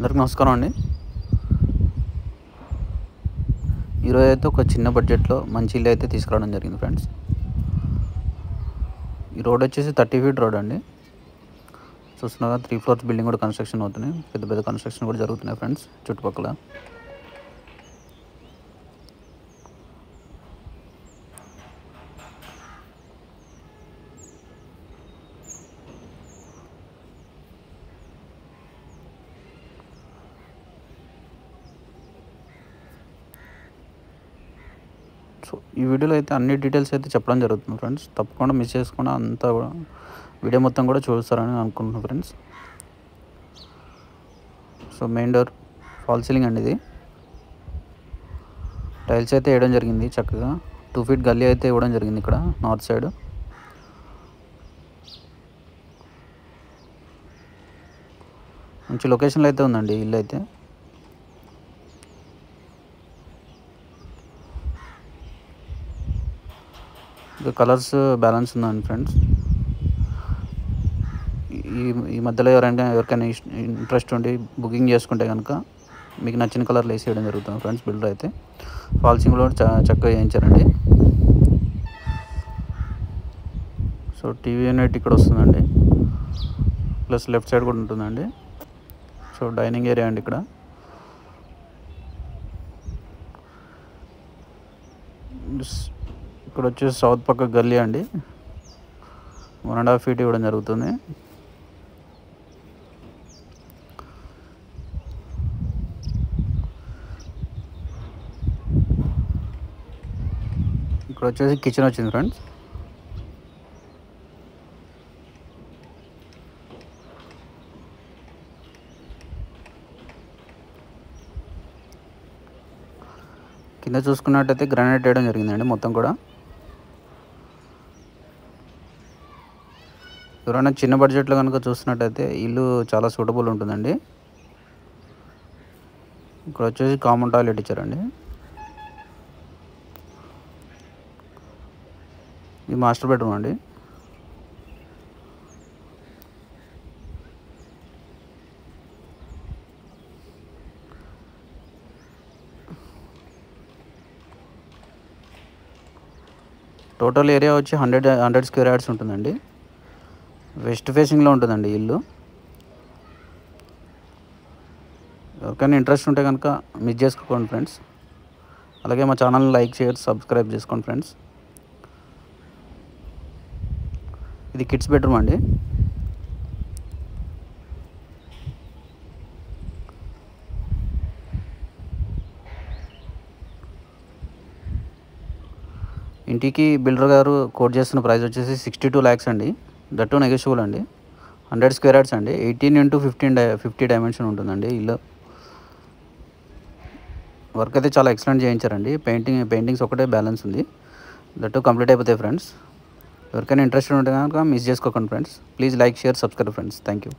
అందరికీ నమస్కారం అండి. ఈరోజు అయితే ఒక చిన్న బడ్జెట్లో మంచి ఇల్లు అయితే తీసుకురావడం జరిగింది ఫ్రెండ్స్. ఈ రోడ్ వచ్చేసి 30 ఫీట్ రోడ్ అండి. చూస్తున్నారా 3 ఫ్లోర్స్ బిల్డింగ్ కూడా కన్స్ట్రక్షన్ అవుతున్నాయి. పెద్ద పెద్ద కన్స్ట్రక్షన్ కూడా జరుగుతున్నాయి ఫ్రెండ్స్ చుట్టుపక్కల. సో ఈ వీడియోలో అయితే అన్ని డీటెయిల్స్ అయితే చెప్పడం జరుగుతుంది ఫ్రెండ్స్. తప్పకుండా మిస్ చేసుకుండా అంతా వీడియో మొత్తం కూడా చూస్తారని అనుకుంటున్నాను friends. So main door fall ceiling అండి. ఇది టైల్స్ అయితే వేయడం జరిగింది. చక్కగా 2 ఫీట్ గల్లీ అయితే ఇవ్వడం జరిగింది ఇక్కడ నార్త్ సైడ్. మంచి లొకేషన్లో అయితే ఉందండి ఇల్లు అయితే. ఇంకా కలర్స్ బ్యాలెన్స్ ఉందండి ఫ్రెండ్స్. ఈ మధ్యలో ఎవరికైనా ఇంట్రెస్ట్ ఉండి బుకింగ్ చేసుకుంటే కనుక మీకు నచ్చిన కలర్లు వేసేయడం జరుగుతుంది ఫ్రెండ్స్. బిల్డర్ అయితే ఫాల్సింగ్ కూడా చక్కగా వేయించారండి. సో టీవీ యూనిట్ ఇక్కడ వస్తుందండి, ప్లస్ లెఫ్ట్ సైడ్ కూడా ఉంటుందండి. సో డైనింగ్ ఏరియా అండి ఇక్కడ. ఇక్కడ వచ్చేసి సౌత్ పక్క గల్లీ అండి. 1.5 ఫీట్ ఇవ్వడం జరుగుతుంది. ఇక్కడ వచ్చేసి కిచెన్ వచ్చింది ఫ్రెండ్స్. కింద చూసుకున్నట్టయితే గ్రానైట్ వేయడం జరిగిందండి మొత్తం కూడా. ఎవరైనా చిన్న బడ్జెట్లో కనుక చూస్తున్నట్టయితే ఇల్లు చాలా సూటబుల్ ఉంటుందండి. ఇక్కడ వచ్చేసి కామన్ టాయిలెట్ ఇచ్చారండి. ఇది మాస్టర్ బెడ్రూమ్ అండి. టోటల్ ఏరియా వచ్చి 100 స్క్వేర్ యార్డ్స్ ఉంటుందండి. వెస్ట్ ఫేసింగ్లో ఉంటుందండి ఇల్లు. ఎవరికైనా ఇంట్రెస్ట్ ఉంటే కనుక మిస్ చేసుకోండి ఫ్రెండ్స్. అలాగే మా ఛానల్ని లైక్ షేర్ సబ్స్క్రైబ్ చేసుకోండి ఫ్రెండ్స్. ఇది కిడ్స్ బెడ్రూమ్ అండి. ఇంటికి బిల్డర్ గారు కోట్ చేస్తున్న ప్రైస్ వచ్చేసి 62 lakhs అండి. దట్టు నెగోషియబుల్ అండి. 100 స్క్వేర్ యార్డ్స్ అండి. 18 x 50 డైమెన్షన్ ఉంటుందండి ఇల్లు. వర్క్ అయితే చాలా ఎక్సలెంట్ చేయించారండి. పెయింటింగ్స్ ఒకటే బ్యాలెన్స్ ఉంది. దట్టు కంప్లీట్ అయిపోతాయి ఫ్రెండ్స్. ఎవరికైనా ఇంట్రెస్ట్ ఉంటే కనుక మిస్ చేసుకోకండి friends. Please like share subscribe friends. Thank you.